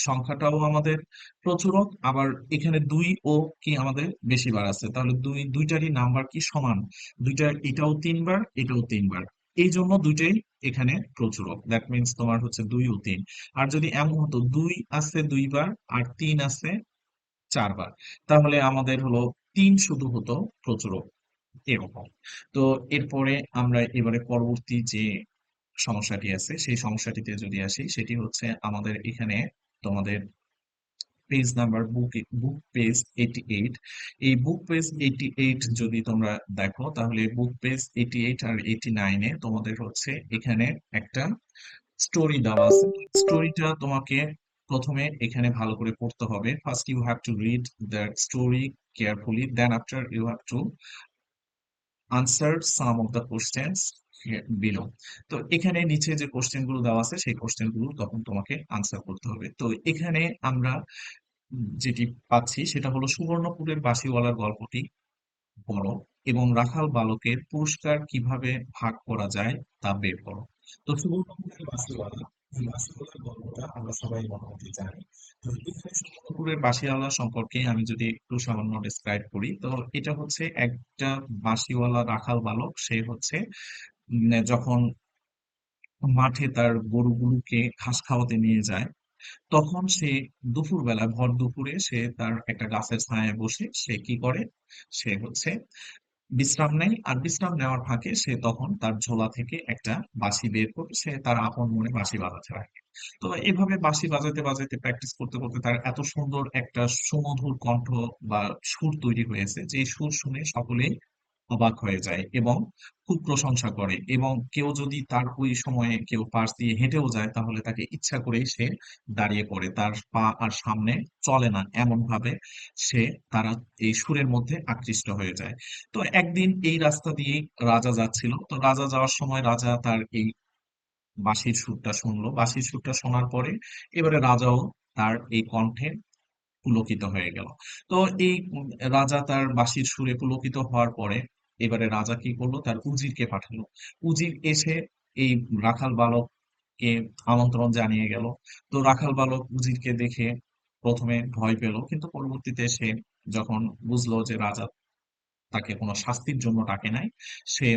সংখ্যাটাও আমাদের প্রচুরক, আবার এখানে 2 ও কি আমাদের বেশিবার আছে। তাহলে দুইটারই নাম্বার কি সমান, দুইটা, এটাও 3 বার এটাও 3 বার, এই জন্য দুইটাই এখানে প্রচুরক। দ্যাট মিনস তোমার হচ্ছে 2 ও 3। আর যদি এমন হতো 2 আছে 2 বার আর 3 আছে 4 বার, তাহলে আমাদের হলো 3 শুধু হতো প্রচুরক, এরকম। তো এরপরে আমরা এবারে পরবর্তী যে সমস্যাটি আছে সেই সমস্যাটিতে যদি আসি, সেটি হচ্ছে আমাদের এখানে তোমাদের পেজ নাম্বার বুক পেজ 88। এই বুক পেজ 88 যদি তোমরা দেখো তাহলে বুক পেজ 88 আর 89-এ তোমাদের হচ্ছে এখানে একটা স্টোরি দেওয়া আছে। স্টোরিটা তোমাকে প্রথমে এখানে ভালো করে পড়তে হবে। First you have to read the story carefully, then after you have to answer some of the questions below. তো এখানে নিচে যে কোশ্চেন গুলো দেওয়া আছে সেই কোশ্চেন গুলো তখন তোমাকে আনসার করতে হবে। তো এখানে আমরা যেটি পাচ্ছি সেটা হলো সুবর্ণপুরের বাঁশিওয়ালার গল্পটি বলো। এবং রাখাল বালকের পুরস্কার কিভাবে ভাগ করা যায় তা বের করো। তো সুবর্ণপুরের বাঁশিওয়ালা, এই বাঁশিওয়ালার গল্পটা আমরা সবাই মোটামুটি জানি। তো এখানে সুবর্ণপুরের বাঁশিওয়ালা সম্পর্কে আমি যদি একটু সামান্য ডেসক্রাইব করি, তো এটা হচ্ছে একটা বাঁশিওয়ালা রাখাল বালক। সে হচ্ছে যখন মাঠে তার গরুগুলোকে ঘাস খাওয়াতে নিয়ে যায়, তখন সে দুপুরবেলা ভর দুপুরে সে তার একটা গাছের ছায়ায় বসে সে কি করে, সে হচ্ছে বিশ্রাম নেয়। আর বিশ্রাম নেওয়ার ফাঁকে সে তখন তার ঝোলা থেকে একটা বাঁশি বের করে সে তার আপন মনে বাঁশি বাজাতে থাকে। তো এভাবে বাঁশি বাজাতে বাজাতে প্র্যাকটিস করতে করতে তার এত সুন্দর একটা সুমধুর কণ্ঠ বা সুর তৈরি হয়েছে, যে সুর শুনে সকলেই অবাক হয়ে যায় এবং খুব প্রশংসা করে। এবং কেউ যদি তার ওই সময়ে কেউ পাশ দিয়ে হেঁটেও যায়, তাহলে তাকে ইচ্ছা করেই সে দাঁড়িয়ে পড়ে, তার পা আর সামনে চলে না, এমন ভাবে সে তারা এই সুরের মধ্যে আকৃষ্ট হয়ে যায়। তো একদিন এই রাস্তা দিয়ে রাজা যাচ্ছিল। তো রাজা যাওয়ার সময় রাজা তার এই বাঁশির সুরটা শুনলো। বাঁশির সুরটা শোনার পরে এবারে রাজাও তার এই কণ্ঠে পুলকিত হয়ে গেল। তো এই রাজা তার বাঁশির সুরে পুলকিত হওয়ার পরে এবারে রাজা কি করলো, তার উজিরকে পাঠালো। উজির এসে এই রাখাল বালককে আমন্ত্রণ জানিয়ে গেল। তো রাখাল বালক উজিরকে দেখে প্রথমে ভয় পেল, কিন্তু পরবর্তীতে সে যখন বুঝলো যে রাজা তাকে কোনো শাস্তির জন্য ডাকে নাই, সে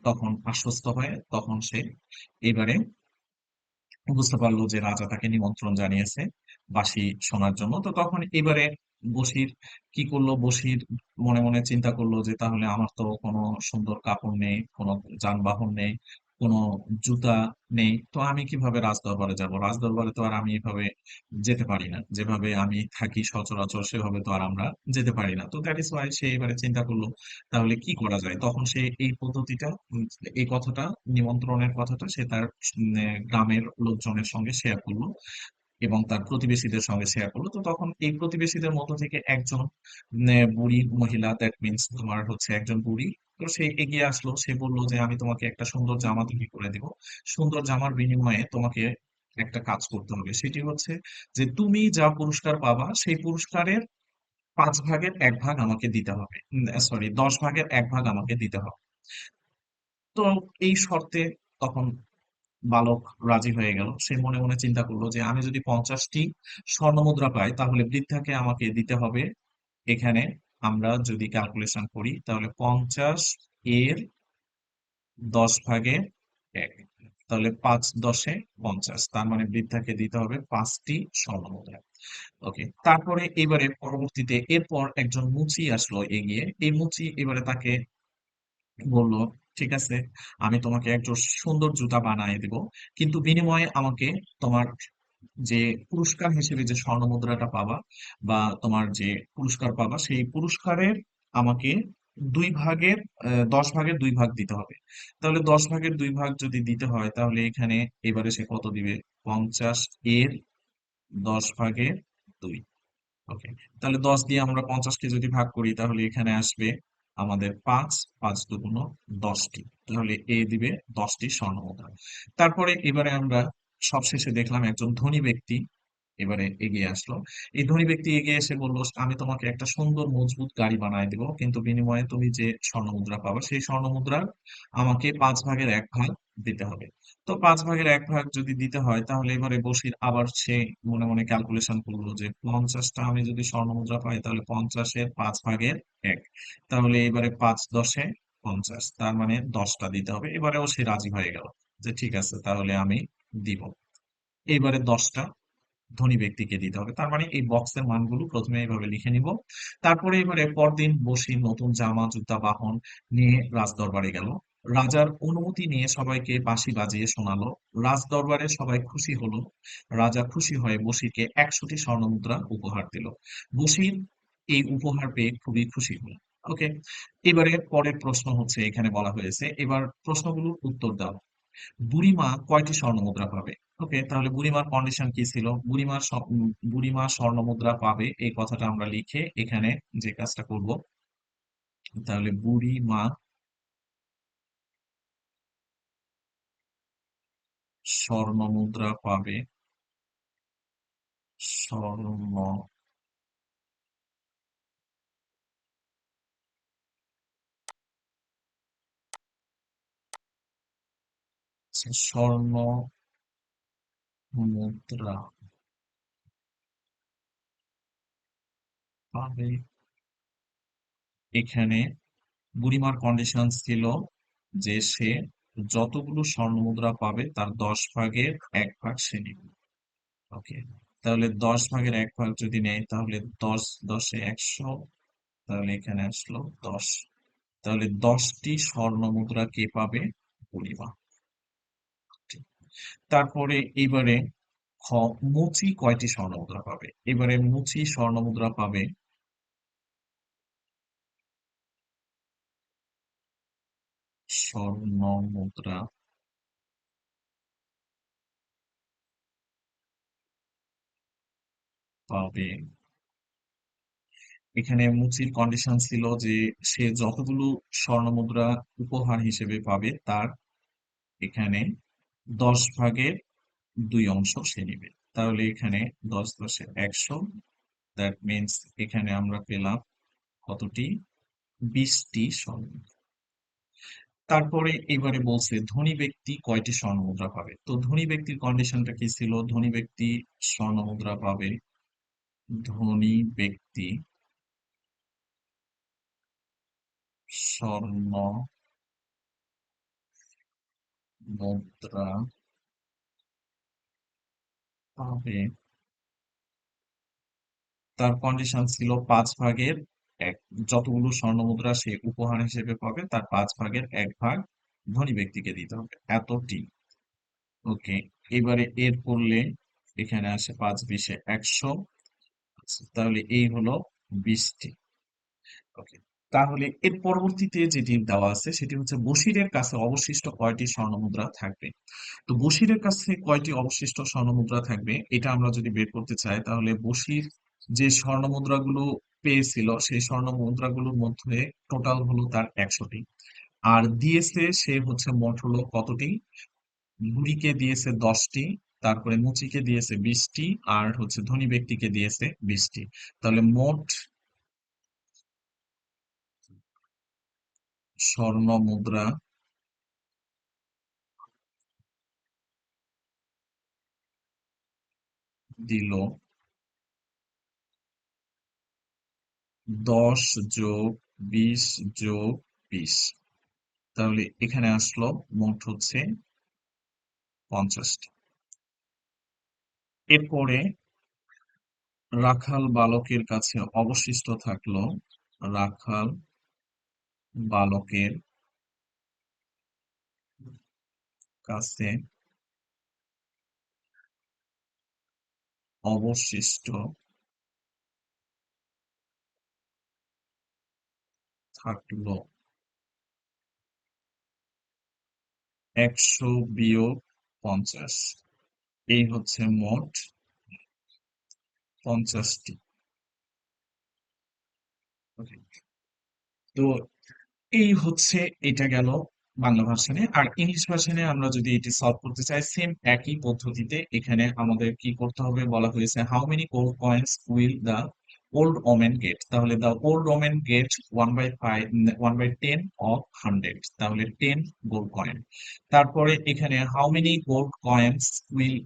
তখন আশ্বস্ত হয়ে তখন সে এবারে বুঝতে পারলো যে রাজা তাকে নিমন্ত্রণ জানিয়েছে বাঁশি শোনার জন্য। তো তখন এবারে বসির কি করলো, বসির মনে মনে চিন্তা করলো যে তাহলে আমার তো কোনো সুন্দর কাপড় নেই, কোনো যানবাহন নেই, কোনো জুতা নেই, তো আমি কিভাবে রাজদরবারে যাব? রাজদরবারে তো আর আমি এভাবে যেতে পারি না, যেভাবে আমি থাকি সচরাচর সেভাবে তো আর আমরা যেতে পারি না। তো দ্যাট ইজ ওয়াই সে এবারে চিন্তা করলো তাহলে কি করা যায়। তখন সে এই পদ্ধতিটা, এই কথাটা, নিমন্ত্রণের কথাটা সে তার গ্রামের লোকজনের সঙ্গে শেয়ার করলো এবং তার প্রতিবেশীদের সঙ্গে শেয়ার করলো। তো তখন এই প্রতিবেশীদের মধ্য থেকে একজন বুড়ি মহিলা, দ্যাট মিনস তোমার হচ্ছে একজন বুড়ি, তো সে এগিয়ে আসলো। সে বললো যে আমি তোমাকে একটা সুন্দর জামা তৈরি করে দিব। সুন্দর জামার বিনিময়ে তোমাকে একটা কাজ করতে হবে, সেটি হচ্ছে যে তুমি যা পুরস্কার পাবা সেই পুরস্কারের 5 ভাগের 1 ভাগ আমাকে দিতে হবে। সরি, 10 ভাগের 1 ভাগ আমাকে দিতে হবে। তো এই শর্তে তখন বালক রাজি হয়ে গেল। সে মনে মনে চিন্তা করলো যে আমি যদি 50টি স্বর্ণমুদ্রা পাই, তাহলে বৃদ্ধাকে আমাকে দিতে হবে, এখানে আমরা যদি ক্যালকুলেশন করি তাহলে 50 এর 10 ভাগে 1, তাহলে 5 10 এ 50, তার মানে বৃদ্ধাকে দিতে হবে 5টি স্বর্ণমুদ্রা। ওকে, তারপরে এবারে পরবর্তীতে এরপর একজন মুচি আসলো এগিয়ে। এই মুচি এবারে তাকে বলল, ঠিক আছে, আমি তোমাকে একজন সুন্দর জুতা বানিয়ে দিব, কিন্তু বিনিময়ে আমাকে তোমার যে পুরস্কার হিসেবে যে স্বর্ণমুদ্রাটা পাবা বা তোমার যে পুরস্কার পাবা, সেই পুরস্কারের আমাকে 2 ভাগের 10 ভাগের 2 ভাগ দিতে হবে। তাহলে 10 ভাগের 2 ভাগ যদি দিতে হয়, তাহলে এখানে এবারে সে কত দিবে? 50 এর 10 ভাগের 2। ওকে, তাহলে 10 দিয়ে আমরা 50কে যদি ভাগ করি, তাহলে এখানে আসবে আমাদের 5, 5 দুগুণ 10টি। তাহলে এ দিবে 10টি স্বর্ণমুদ্রা। তারপরে এবারে আমরা সবশেষে দেখলাম একজন ধনী ব্যক্তি এবারে এগিয়ে আসলো। এই ধনী ব্যক্তি এগিয়ে এসে বলল, আমি তোমাকে একটা সুন্দর মজবুত গাড়ি বানায় দিব, কিন্তু বিনিময়ে তুমি যে স্বর্ণমুদ্রা পাবে সেই স্বর্ণমুদ্রার আমাকে 5 ভাগের 1 ভাগ দিতে হবে। তো 5 ভাগের 1 ভাগ যদি দিতে হয়, তাহলে এবারে বসির আবার সে মনে মনে ক্যালকুলেশন করলো যে 50টা আমি যদি স্বর্ণমুদ্রা পাই, তাহলে 50-এর 5 ভাগের 1, তাহলে এবারে 5 10 এ 50, তার মানে 10টা দিতে হবে। এবারেও সে রাজি হয়ে গেল যে ঠিক আছে, তাহলে আমি দিব। এইবারে 10টা ধনী ব্যক্তিকে দিতে হবে। তার মানে এই বক্সের মানগুলো প্রথমে এইভাবে লিখে নিব। তারপরে এবারে পরদিন বসি নতুন জামা জুতা বাহন নিয়ে রাজদরবারে গেল। রাজার অনুমতি নিয়ে সবাইকে বাঁশি বাজিয়ে শোনালো। রাজদরবারে সবাই খুশি হলো। রাজা খুশি হয়ে বসিকে 100টি স্বর্ণমুদ্রা উপহার দিল। বসির এই উপহার পেয়ে খুবই খুশি হলো। ওকে, এবারে পরের প্রশ্ন হচ্ছে, এখানে বলা হয়েছে এবার প্রশ্নগুলোর উত্তর দাও। বুড়িমা কয়টি স্বর্ণমুদ্রা পাবে? ওকে, তাহলে বুড়িমার কন্ডিশন কি ছিল? বুড়িমা স্বর্ণমুদ্রা পাবে এই কথাটা আমরা লিখে এখানে যে কাজটা করব, তাহলে বুড়িমা স্বর্ণমুদ্রা পাবে, স্বর্ণ স্বর্ণ মুদ্রা পাবে। এখানে বুড়িমার কন্ডিশন ছিল যে সে যতগুলো স্বর্ণ মুদ্রা পাবে তার 10 ভাগের 1 ভাগ সে নেবে। ওকে, তাহলে 10 ভাগের 1 ভাগ যদি নেয় তাহলে 10 10-এ 100, তাহলে এখানে আসলো 10। তাহলে 10টি স্বর্ণ মুদ্রা কে পাবে? বুড়িমা। তারপরে এবারে খ, মুচি কয়টি স্বর্ণ মুদ্রা পাবে? এবারে মুচি স্বর্ণ মুদ্রা পাবে স্বর্ণ মুদ্রা পাবে। এখানে মুচির কন্ডিশন ছিল যে সে যতগুলো স্বর্ণ মুদ্রা উপহার হিসেবে পাবে তার এখানে 10 ভাগের 2 অংশ সে নেবে। তাহলে এখানে 10 10-এ 100, দ্যাট মিনস এখানে আমরা পেলাম কতটি? 20টি স্বর্ণ মুদ্রা। তারপরে এবারে বলছে ধনী ব্যক্তি কয়টি স্বর্ণ মুদ্রা পাবে? তো ধনী ব্যক্তির কন্ডিশনটা কি ছিল? ধনী ব্যক্তি স্বর্ণ মুদ্রা পাবে, ধনী ব্যক্তি স্বর্ণ মুদ্রা পাবে, তার কন্ডিশন ছিল 5 ভাগের 1। যতগুলো স্বর্ণ মুদ্রা সে উপহার হিসেবে পাবে তার 5 ভাগের 1 ভাগ ধনী ব্যক্তিকে দিতে হবে, এতটি। ওকে, এবারে এর করলে এখানে আসে 5 20-এ 100। তাহলে এই হলো 20টি। ওকে, তাহলে এর পরবর্তীতে যেটি দেওয়া আছে সেটি হচ্ছে বশিরের কাছে অবশিষ্ট কয়টি স্বর্ণ মুদ্রা থাকবে। তো বশিরের কাছে কয়টি অবশিষ্ট স্বর্ণ মুদ্রা থাকবে এটা আমরা যদি বের করতে চাই তাহলে বশির যে স্বর্ণ মুদ্রাগুলো পেয়েছিল সেই স্বর্ণ মুদ্রাগুলোর মধ্যে টোটাল হলো তার 100টি। আর দিয়েছে সে হচ্ছে মোট হলো কতটি? বুড়িকে দিয়েছে 10টি, তারপরে মুচিকে দিয়েছে 20টি, আর হচ্ছে ধনী ব্যক্তিকে দিয়েছে 20টি। তাহলে মোট স্বর্ণ মুদ্রা দিল 10 + 20 + 20। তাহলে এখানে আসলো মোট হচ্ছে 50টি। এরপরে রাখাল বালকের কাছে অবশিষ্ট থাকলো, রাখাল বালকের কাছে অবশিষ্ট থাকলো 100 - 50। এই হচ্ছে মোট 50টি। তো এই হচ্ছে, এটা গেল বাংলা ভার্সনে। আর ইংলিশ ভার্সনে আমরা যদি এটি সলভ করতে চাই সেম একই পদ্ধতিতে এখানে আমাদের কি করতে হবে বলা হয়েছে, how many gold coins will the old women get? তাহলে the old women get 1/5 1/10 of 100, তাহলে 10 গোল্ড কয়েন। তারপরে এখানে how many gold coins will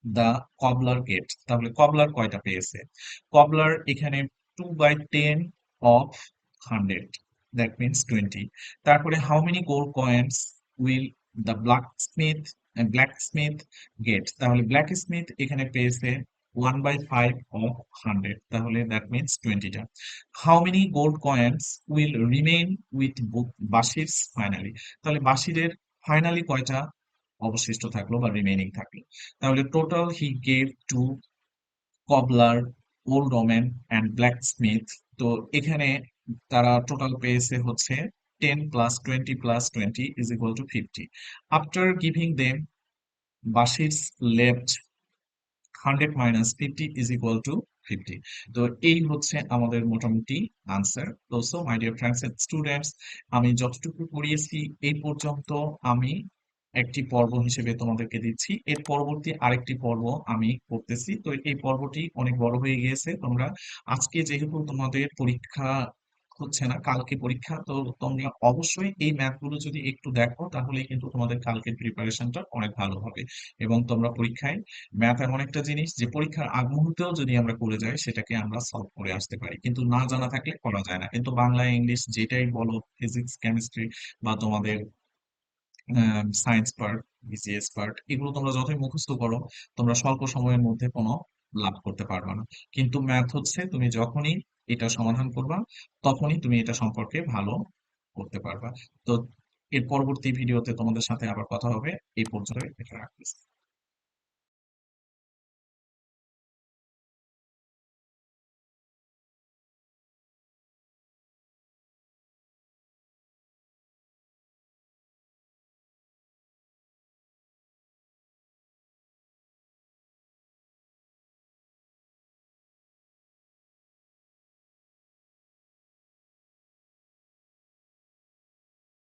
the cobbler get? তাহলে কবলার কয়টা পেয়েছে? কবলার এখানে 2/10 অফ 100, দ্যাট মিনস 20। তারপরে how many gold coins will the blacksmith get? তাহলে ব্ল্যাকস্মিথ এখানে পেয়েছে 1/5 অফ 100, তাহলে দ্যাট মিনস 20টা। How many gold coins will remain with Bashir finally? তাহলে বাশিরের ফাইনালি কয়টা অবশিষ্ট থাকলো বা রিমেইনিং থাকলো? তাহলে total he gave to cobbler, old women and blacksmith. তো এখানে তারা টোটাল পেয়েছে হচ্ছে 10 + 20 + 20 = 50। After giving them Bashir left 100 - 50 = 50। তো এই হচ্ছে আমাদের মোটামুটি আনসার। তো so my dear friends and students, আমি যতটুকু পড়িয়েছি এই পর্যন্ত আমি একটি পর্ব হিসেবে তোমাদেরকে দিচ্ছি। এর পরবর্তী আরেকটি পর্ব আমি করতেছি। তো এই পর্বটি অনেক বড় হয়ে গিয়েছে। তোমরা আজকে যেহেতু তোমাদের পরীক্ষা হচ্ছে না, কালকে পরীক্ষা। তো তোমরা অবশ্যই এই ম্যাথ গুলো যদি একটু দেখো তাহলেই কিন্তু তোমাদের কালকের প্রিপারেশনটা অনেক ভালো হবে। এবং তোমরা পরীক্ষায়, ম্যাথ এমন একটা জিনিস যে পরীক্ষার আগ মুহূর্তেও যদি আমরা করে যাই সেটাকে আমরা সলভ করে আসতে পারি, কিন্তু না জানা থাকলে করা যায় না। কিন্তু বাংলা, ইংলিশ যেটাই বলো, ফিজিক্স, কেমিস্ট্রি বা তোমাদের সায়েন্স পার্ট, বিসিএস পার্ট, এগুলো তোমরা যতই মুখস্থ করো, তোমরা স্বল্প সময়ের মধ্যে কোনো লাভ করতে পারবে না। কিন্তু ম্যাথ হচ্ছে তুমি যখনই এটা সমাধান করবা, তখনই তুমি এটা সম্পর্কে ভালো করতে পারবা। তো এর পরবর্তী ভিডিওতে তোমাদের সাথে আবার কথা হবে। এই পর্যন্ত এটা রাখতেছি।